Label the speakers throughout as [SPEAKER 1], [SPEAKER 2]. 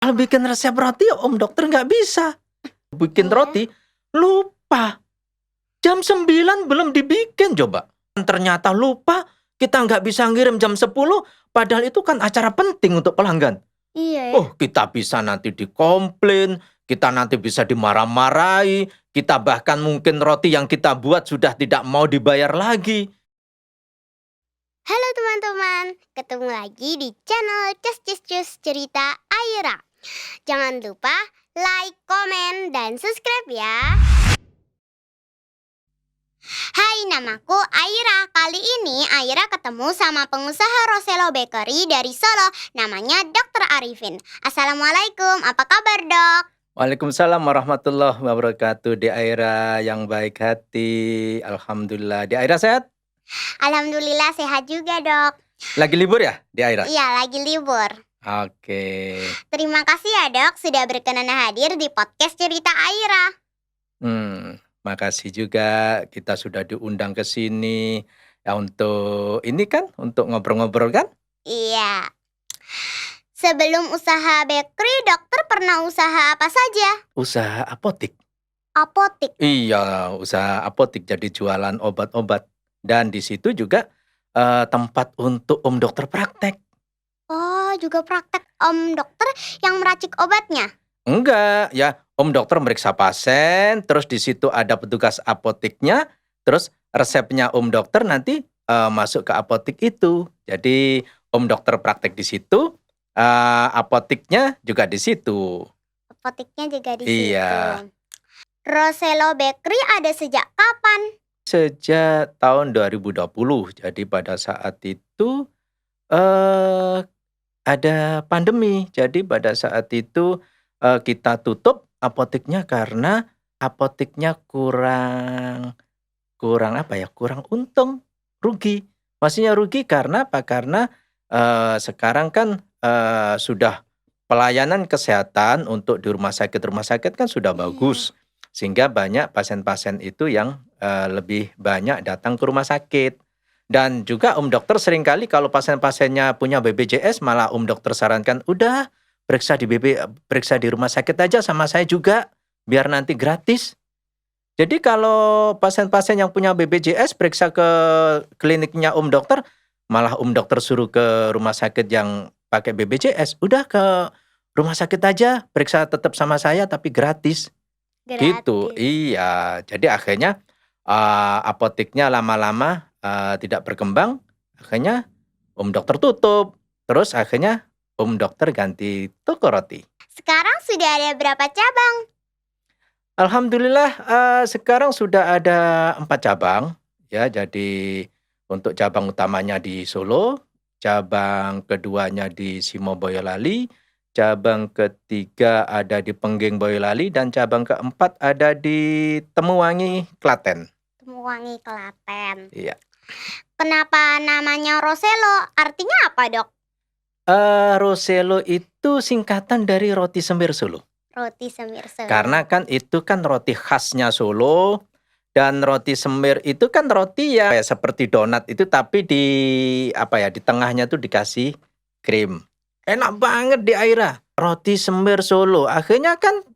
[SPEAKER 1] Kalau bikin resep roti Om Dokter nggak bisa. Bikin
[SPEAKER 2] Iya.
[SPEAKER 1] roti, lupa. Jam 9 belum dibikin coba. Ternyata lupa, kita nggak bisa ngirim jam 10, padahal itu kan acara penting untuk pelanggan.
[SPEAKER 2] Iya ya.
[SPEAKER 1] Oh, kita bisa nanti dikomplain, kita nanti bisa dimarah-marahi, kita bahkan mungkin roti yang kita buat sudah tidak mau dibayar lagi.
[SPEAKER 2] Halo teman-teman, ketemu lagi di channel Cus Cerita Aira. Jangan lupa like, komen, dan subscribe ya. Hai, namaku Aira. Kali ini Aira ketemu sama pengusaha Roselo Bakery dari Solo. Namanya Dr. Arifin. Assalamualaikum, apa kabar dok?
[SPEAKER 1] Waalaikumsalam warahmatullahi wabarakatuh. Di Aira yang baik hati, alhamdulillah. Di Aira sehat?
[SPEAKER 2] Alhamdulillah sehat juga dok.
[SPEAKER 1] Lagi libur ya di Aira?
[SPEAKER 2] Iya, lagi libur.
[SPEAKER 1] Oke.
[SPEAKER 2] Terima kasih ya dok sudah berkenan hadir di podcast Cerita Aira.
[SPEAKER 1] Makasih juga kita sudah diundang ke sini ya untuk ini kan, untuk ngobrol-ngobrol kan?
[SPEAKER 2] Iya. Sebelum usaha bakery, dokter pernah usaha apa saja?
[SPEAKER 1] Usaha apotik.
[SPEAKER 2] Apotik.
[SPEAKER 1] Iya, usaha apotik jadi jualan obat-obat dan di situ juga tempat untuk Om Dokter praktek.
[SPEAKER 2] Oh, juga praktek om dokter yang meracik obatnya?
[SPEAKER 1] Enggak, ya Om Dokter meriksa pasien, terus di situ ada petugas apoteknya, terus resepnya Om Dokter nanti masuk ke apotek itu. Jadi Om Dokter praktek di situ, apoteknya juga di situ.
[SPEAKER 2] Apoteknya juga di
[SPEAKER 1] Iya.
[SPEAKER 2] situ. Roselo Bakery ada sejak kapan?
[SPEAKER 1] Sejak tahun 2020. Jadi pada saat itu ada pandemi. Jadi pada saat itu kita tutup apoteknya karena apoteknya kurang kurang apa ya, kurang untung, rugi. Maksudnya rugi karena apa? Karena sekarang kan sudah pelayanan kesehatan untuk di rumah sakit kan sudah
[SPEAKER 2] Iya.
[SPEAKER 1] bagus. Sehingga banyak pasien-pasien itu yang lebih banyak datang ke rumah sakit. Dan juga Om Dokter seringkali kalau pasien-pasiennya punya BPJS malah Om Dokter sarankan, "Udah periksa di rumah sakit aja sama saya juga, biar nanti gratis." Jadi kalau pasien-pasien yang punya BPJS periksa ke kliniknya Om Dokter, malah Om Dokter suruh ke rumah sakit yang pakai BPJS, "Udah ke rumah sakit aja, periksa tetap sama saya tapi gratis." Gitu,
[SPEAKER 2] Gratis.
[SPEAKER 1] iya. Jadi akhirnya apoteknya lama-lama tidak berkembang, akhirnya Om Dokter tutup. Terus akhirnya Om Dokter ganti toko roti.
[SPEAKER 2] Sekarang sudah ada berapa cabang?
[SPEAKER 1] Alhamdulillah sekarang sudah ada 4 cabang, ya. Jadi untuk cabang utamanya di Solo, cabang keduanya di Simo Boyolali, cabang ketiga ada di Pengging Boyolali, dan cabang keempat ada di Temuwangi, Klaten.
[SPEAKER 2] Temuwangi, Klaten.
[SPEAKER 1] Iya.
[SPEAKER 2] Kenapa namanya Roselo? Artinya apa dok?
[SPEAKER 1] Roselo itu singkatan dari roti semir Solo.
[SPEAKER 2] Roti semir Solo.
[SPEAKER 1] Karena kan itu kan roti khasnya Solo, dan roti semir itu kan roti ya kayak seperti donat itu tapi di di tengahnya tuh dikasih krim. Enak banget di Aira. Roti semir Solo. Akhirnya kan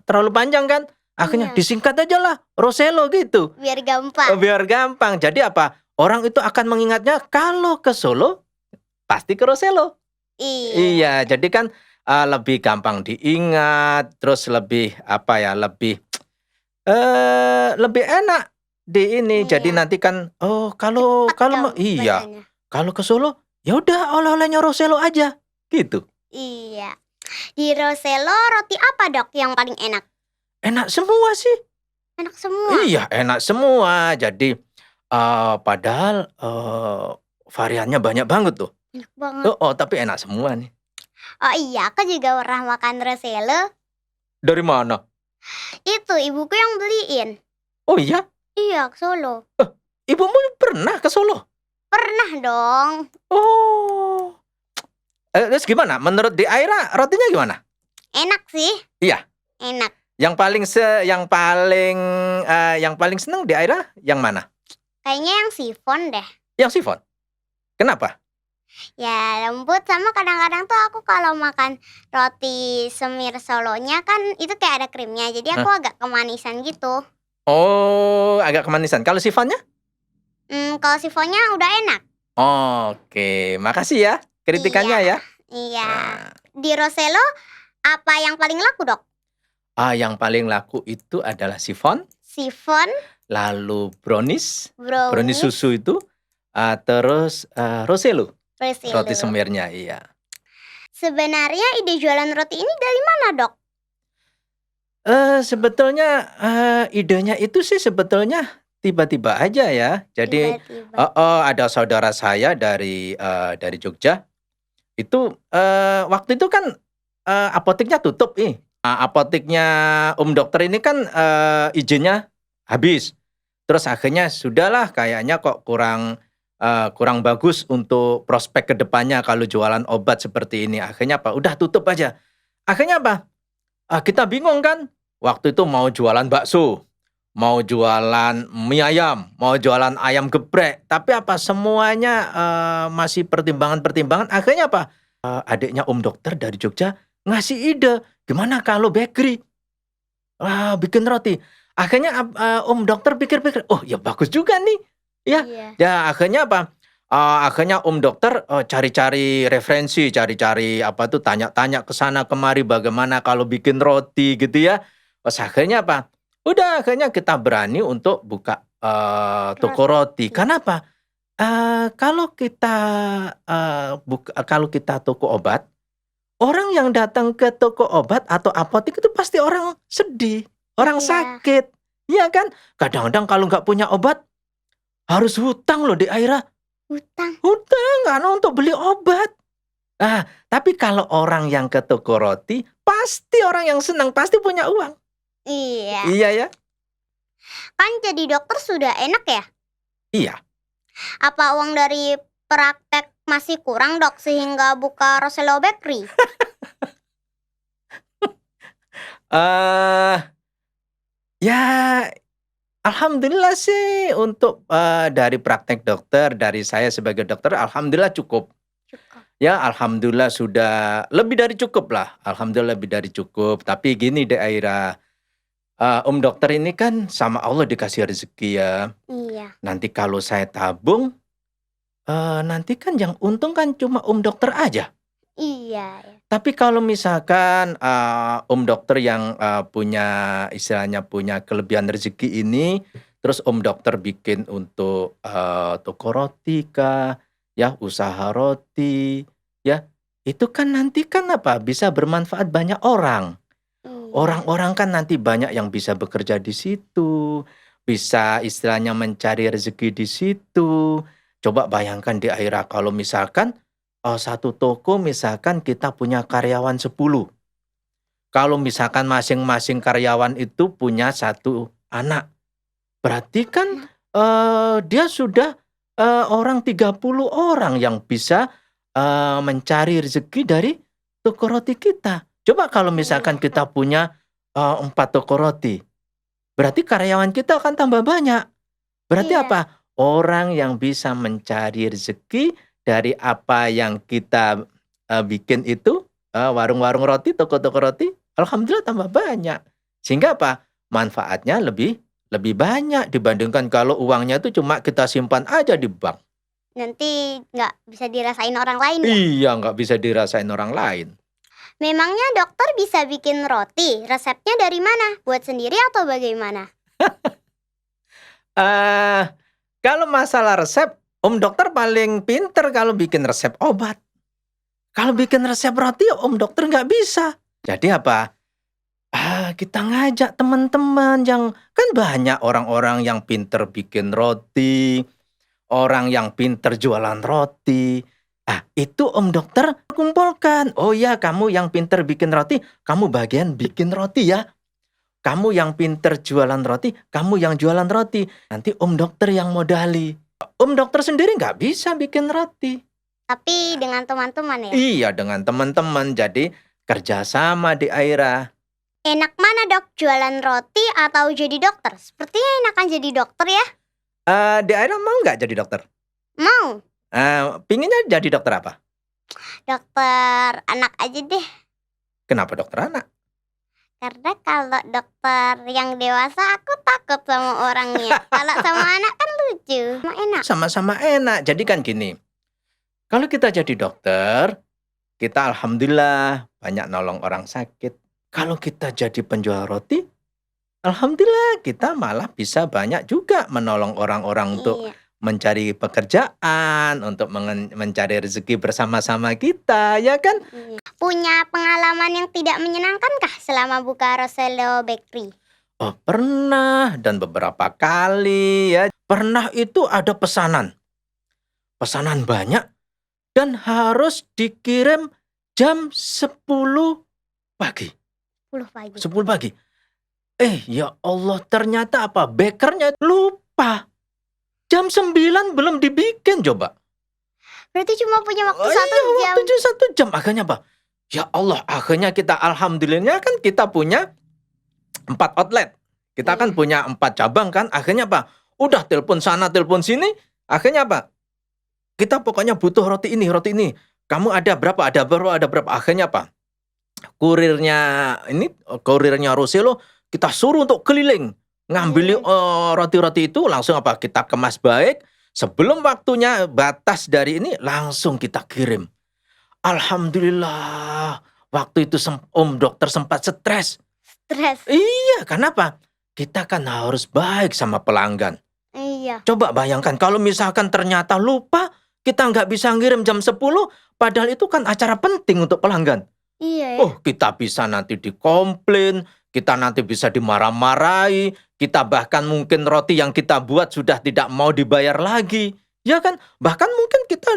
[SPEAKER 1] terlalu panjang kan? Akhirnya
[SPEAKER 2] Iya.
[SPEAKER 1] disingkat aja lah, Roselo gitu.
[SPEAKER 2] Biar gampang.
[SPEAKER 1] Biar gampang. Jadi apa? Orang itu akan mengingatnya kalau ke Solo pasti ke Roselo.
[SPEAKER 2] Iya.
[SPEAKER 1] Iya, jadi kan lebih gampang diingat, terus lebih lebih enak di ini.
[SPEAKER 2] Iya.
[SPEAKER 1] Jadi nanti kan kalau iya,
[SPEAKER 2] Bacanya.
[SPEAKER 1] kalau ke Solo ya udah oleh-olehnya Roselo aja, gitu.
[SPEAKER 2] Iya. Di Roselo roti apa dok yang paling enak?
[SPEAKER 1] Enak semua sih.
[SPEAKER 2] Enak semua.
[SPEAKER 1] Iya, enak semua. Jadi padahal variannya banyak banget tuh.
[SPEAKER 2] Enak banget.
[SPEAKER 1] Tapi enak semua nih.
[SPEAKER 2] Oh iya, aku juga pernah makan Roselo.
[SPEAKER 1] Dari mana?
[SPEAKER 2] Itu ibuku yang beliin.
[SPEAKER 1] Oh iya?
[SPEAKER 2] Iya, ke Solo.
[SPEAKER 1] Ibumu pernah ke Solo?
[SPEAKER 2] Pernah dong.
[SPEAKER 1] Oh. Terus gimana? Menurut di Aira rotinya gimana?
[SPEAKER 2] Enak sih.
[SPEAKER 1] Iya.
[SPEAKER 2] Enak.
[SPEAKER 1] Yang paling seneng di Aira yang mana?
[SPEAKER 2] Kayaknya yang sifon deh.
[SPEAKER 1] Yang sifon. Kenapa?
[SPEAKER 2] Ya lembut, sama kadang-kadang tuh aku kalau makan roti semir Solonya kan itu kayak ada krimnya, jadi
[SPEAKER 1] Hah?
[SPEAKER 2] aku agak kemanisan gitu.
[SPEAKER 1] Oh, agak kemanisan. Kalau sifannya?
[SPEAKER 2] Kalau sifonnya udah enak.
[SPEAKER 1] Oke, makasih ya
[SPEAKER 2] Iya,
[SPEAKER 1] kritikannya ya.
[SPEAKER 2] iya.
[SPEAKER 1] Nah,
[SPEAKER 2] Di Roselo apa yang paling laku, Dok?
[SPEAKER 1] yang paling laku itu adalah sifon,
[SPEAKER 2] Sifon,
[SPEAKER 1] lalu brownies, brownies susu
[SPEAKER 2] brownies,
[SPEAKER 1] itu, terus, roselo, roti
[SPEAKER 2] Roselo.
[SPEAKER 1] semirnya, iya.
[SPEAKER 2] Sebenarnya ide jualan roti ini dari mana, Dok?
[SPEAKER 1] Sebetulnya, idenya itu sih sebetulnya tiba-tiba aja ya. Jadi
[SPEAKER 2] Tiba-tiba.
[SPEAKER 1] ada saudara saya dari Jogja, itu, waktu itu kan, apoteknya tutup nih. Apoteknya dokter ini kan, izinnya habis. Terus akhirnya sudahlah kayaknya kok kurang bagus untuk prospek ke depannya kalau jualan obat seperti ini. Akhirnya apa, udah tutup aja. Akhirnya apa, kita bingung kan, waktu itu mau jualan bakso, mau jualan mie ayam, mau jualan ayam geprek, tapi apa, semuanya, masih pertimbangan-pertimbangan, akhirnya apa, adiknya dokter dari Jogja ngasih ide, "Gimana kalau bakery? Bikin roti." Akhirnya dokter pikir-pikir, "Oh, ya bagus juga nih." Ya,
[SPEAKER 2] Iya.
[SPEAKER 1] ya akhirnya apa, akhirnya dokter, cari-cari referensi, cari-cari apa tuh, tanya-tanya ke sana kemari bagaimana kalau bikin roti gitu ya. Terus akhirnya apa, udah akhirnya kita berani untuk buka, toko roti.
[SPEAKER 2] Roti.
[SPEAKER 1] Kenapa? Kalau kita toko obat, orang yang datang ke toko obat atau apotek itu pasti orang sedih, orang
[SPEAKER 2] Iya,
[SPEAKER 1] sakit, iya kan? Kadang-kadang kalau nggak punya obat, harus hutang loh di Aira,
[SPEAKER 2] hutang.
[SPEAKER 1] hutang karena untuk beli obat. Tapi kalau orang yang ke toko roti, pasti orang yang senang, pasti punya uang.
[SPEAKER 2] Iya.
[SPEAKER 1] Iya ya?
[SPEAKER 2] Kan jadi dokter sudah enak ya?
[SPEAKER 1] Iya.
[SPEAKER 2] Apa uang dari praktek masih kurang, Dok, sehingga buka Roselo Bakery?
[SPEAKER 1] Eee, ya alhamdulillah sih untuk, dari praktek dokter, dari saya sebagai dokter alhamdulillah cukup.
[SPEAKER 2] Cukup.
[SPEAKER 1] Ya alhamdulillah sudah lebih dari cukup lah, alhamdulillah lebih dari cukup. Tapi gini deh Aira, dokter ini kan sama Allah dikasih rezeki ya.
[SPEAKER 2] Iya.
[SPEAKER 1] Nanti kalau saya tabung, nanti kan yang untung kan cuma dokter aja.
[SPEAKER 2] Iya, ya.
[SPEAKER 1] Tapi kalau misalkan, dokter yang, punya istilahnya punya kelebihan rezeki ini, terus dokter bikin untuk, toko roti kah, ya usaha roti, ya, itu kan nanti kan apa, bisa bermanfaat banyak orang.
[SPEAKER 2] Iya.
[SPEAKER 1] Orang-orang kan nanti banyak yang bisa bekerja di situ, bisa istilahnya mencari rezeki di situ. Coba bayangkan di Aira kalau misalkan, satu toko misalkan kita punya karyawan 10. Kalau misalkan masing-masing karyawan itu punya satu anak, berarti kan,
[SPEAKER 2] Nah,
[SPEAKER 1] dia sudah, orang 30 orang yang bisa, mencari rezeki dari toko roti kita. Coba kalau misalkan
[SPEAKER 2] iya.
[SPEAKER 1] kita punya, 4 toko roti, berarti karyawan kita akan tambah banyak. Berarti
[SPEAKER 2] Iya.
[SPEAKER 1] apa? Orang yang bisa mencari rezeki dari apa yang kita, bikin itu, warung-warung roti, toko-toko roti, alhamdulillah tambah banyak. Sehingga apa? Manfaatnya lebih lebih banyak dibandingkan kalau uangnya itu cuma kita simpan aja di bank.
[SPEAKER 2] Nanti nggak bisa dirasain orang lain ya?
[SPEAKER 1] Iya, nggak bisa dirasain orang lain.
[SPEAKER 2] Memangnya dokter bisa bikin roti? Resepnya dari mana? Buat sendiri atau bagaimana?
[SPEAKER 1] Eee, Kalau masalah resep, dokter paling pinter kalau bikin resep obat. Kalau
[SPEAKER 2] Wah,
[SPEAKER 1] bikin resep roti, dokter nggak bisa. Jadi apa? Kita ngajak teman-teman yang kan banyak orang-orang yang pinter bikin roti, orang yang pinter jualan roti. Itu dokter kumpulkan. "Oh ya, kamu yang pinter bikin roti, kamu bagian bikin roti ya. Kamu yang pinter jualan roti, kamu yang jualan roti. Nanti dokter yang modali." Dokter sendiri nggak bisa bikin roti.
[SPEAKER 2] tapi dengan teman-teman ya?
[SPEAKER 1] Iya, dengan teman-teman. Jadi kerjasama di Aira.
[SPEAKER 2] Enak mana, Dok? Jualan roti atau jadi dokter? Sepertinya enakan jadi dokter ya?
[SPEAKER 1] Di Aira mau nggak jadi dokter?
[SPEAKER 2] Mau.
[SPEAKER 1] Pinginnya jadi dokter apa?
[SPEAKER 2] Dokter anak aja deh.
[SPEAKER 1] Kenapa dokter anak?
[SPEAKER 2] Karena kalau dokter yang dewasa aku takut sama orangnya. Kalau sama anak kan lucu, sama enak.
[SPEAKER 1] Sama-sama enak. Jadi kan gini, kalau kita jadi dokter, kita alhamdulillah banyak nolong orang sakit. Kalau kita jadi penjual roti, alhamdulillah kita malah bisa banyak juga menolong orang-orang untuk
[SPEAKER 2] Iya.
[SPEAKER 1] mencari pekerjaan, untuk mencari rezeki bersama-sama kita, ya kan?
[SPEAKER 2] Iya. Punya pengalaman yang tidak menyenangkankah selama buka Roselo Bakery?
[SPEAKER 1] Oh, pernah dan beberapa kali ya. Pernah itu ada pesanan. Pesanan banyak dan harus dikirim jam 10 pagi.
[SPEAKER 2] 10 pagi.
[SPEAKER 1] 10 pagi. Ya Allah, ternyata apa? Bakernya lupa. Jam 9 belum dibikin coba.
[SPEAKER 2] Berarti cuma punya waktu
[SPEAKER 1] Oh
[SPEAKER 2] 1
[SPEAKER 1] iya,
[SPEAKER 2] jam.
[SPEAKER 1] waktunya 1 jam. Akhirnya apa? Ya Allah, akhirnya kita alhamdulillah kan kita punya 4 outlet. Kita kan
[SPEAKER 2] Iya.
[SPEAKER 1] punya 4 cabang kan. Akhirnya apa? Udah telepon sana, telepon sini. Akhirnya apa? Kita pokoknya butuh roti ini, roti ini. Kamu ada berapa? Ada berapa? Ada berapa? Akhirnya apa? Kurirnya Roselo kita suruh untuk keliling ngambil roti-roti itu, langsung apa? Kita kemas baik. Sebelum waktunya batas dari ini langsung kita kirim. Alhamdulillah. Waktu itu Om dokter sempat stres.
[SPEAKER 2] Stres.
[SPEAKER 1] Iya, kenapa? Kita kan harus baik sama pelanggan.
[SPEAKER 2] Iya.
[SPEAKER 1] Coba bayangkan kalau misalkan ternyata lupa, kita nggak bisa ngirim jam 10, padahal itu kan acara penting untuk pelanggan.
[SPEAKER 2] Iya ya.
[SPEAKER 1] Oh, kita bisa nanti dikomplain, kita nanti bisa dimarah-marahi, kita bahkan mungkin roti yang kita buat sudah tidak mau dibayar lagi. Ya kan? Bahkan mungkin kita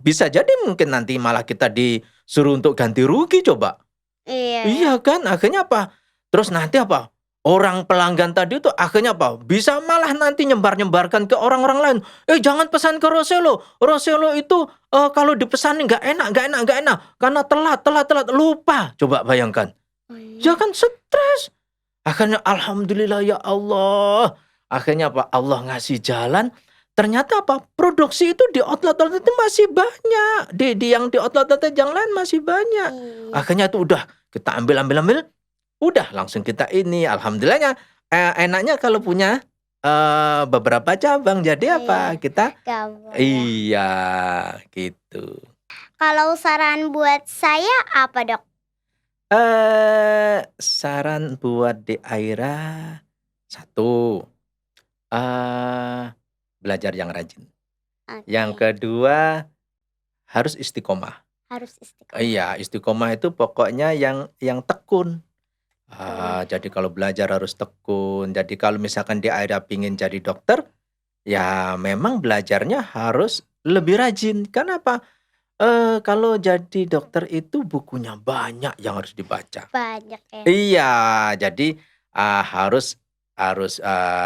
[SPEAKER 1] bisa jadi mungkin nanti malah kita disuruh untuk ganti rugi coba.
[SPEAKER 2] Iya.
[SPEAKER 1] Iya kan? Akhirnya apa? Terus nanti apa? Orang pelanggan tadi itu akhirnya apa? Bisa malah nanti nyebar-nyebarkan ke orang-orang lain. Jangan pesan ke Roselo. Roselo itu kalau dipesanin nggak enak. Karena telat, lupa. Coba bayangkan.
[SPEAKER 2] Oh, iya.
[SPEAKER 1] Ya kan stres. Akhirnya alhamdulillah ya Allah. Akhirnya apa? Allah ngasih jalan. Ternyata apa? Produksi itu di outlet-outlet itu masih banyak. Yang di outlet-outlet yang lain masih banyak.
[SPEAKER 2] Iya.
[SPEAKER 1] Akhirnya itu udah kita ambil. Udah langsung kita ini. Alhamdulillahnya enaknya kalau punya beberapa cabang. Jadi apa?
[SPEAKER 2] Iya.
[SPEAKER 1] Kita
[SPEAKER 2] Gampang ya.
[SPEAKER 1] iya gitu.
[SPEAKER 2] Kalau saran buat saya apa, Dok?
[SPEAKER 1] Saran buat di Aira, 1, belajar yang rajin.
[SPEAKER 2] Oke.
[SPEAKER 1] Yang kedua, harus istiqomah.
[SPEAKER 2] Harus istiqomah.
[SPEAKER 1] Iya, istiqomah itu pokoknya yang tekun. Jadi kalau belajar harus tekun. Jadi kalau misalkan di Aira pingin jadi dokter, ya memang belajarnya harus lebih rajin. Kenapa? Kalau jadi dokter itu bukunya banyak yang harus dibaca.
[SPEAKER 2] Banyak ya.
[SPEAKER 1] Iya, jadi harus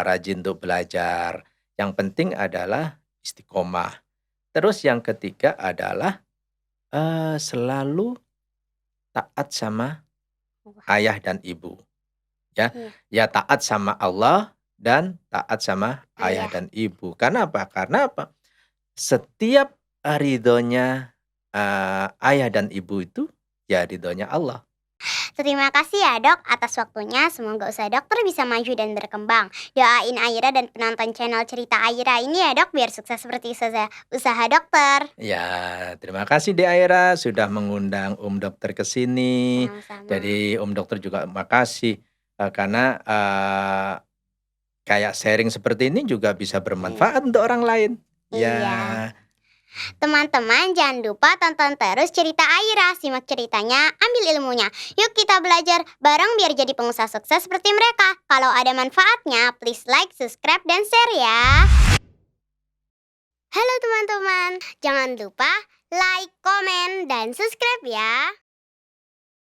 [SPEAKER 1] rajin untuk belajar. Yang penting adalah istiqomah. Terus yang ketiga adalah selalu taat sama ayah dan ibu. Ya,
[SPEAKER 2] Iya.
[SPEAKER 1] ya taat sama Allah dan taat sama ayah
[SPEAKER 2] Ayah.
[SPEAKER 1] dan ibu. Karena apa? Karena apa? Setiap ridhonya ayah dan ibu itu ya ridhonya Allah.
[SPEAKER 2] Terima kasih ya, Dok, atas waktunya. Semoga usaha dokter bisa maju dan berkembang. Doain Aira dan penonton channel Cerita Aira ini ya, Dok, biar sukses seperti usaha dokter.
[SPEAKER 1] Ya, terima kasih De Aira sudah mengundang Om Dokter ke sini.
[SPEAKER 2] Sama-sama.
[SPEAKER 1] Jadi Om Dokter juga makasih karena kayak sharing seperti ini juga bisa bermanfaat untuk orang lain.
[SPEAKER 2] Iya.
[SPEAKER 1] Ya.
[SPEAKER 2] Teman-teman, jangan lupa tonton terus Cerita Aira. Simak ceritanya, ambil ilmunya. Yuk kita belajar bareng biar jadi pengusaha sukses seperti mereka. Kalau ada manfaatnya, please like, subscribe, dan share ya. Halo teman-teman, jangan lupa like, komen, dan subscribe ya.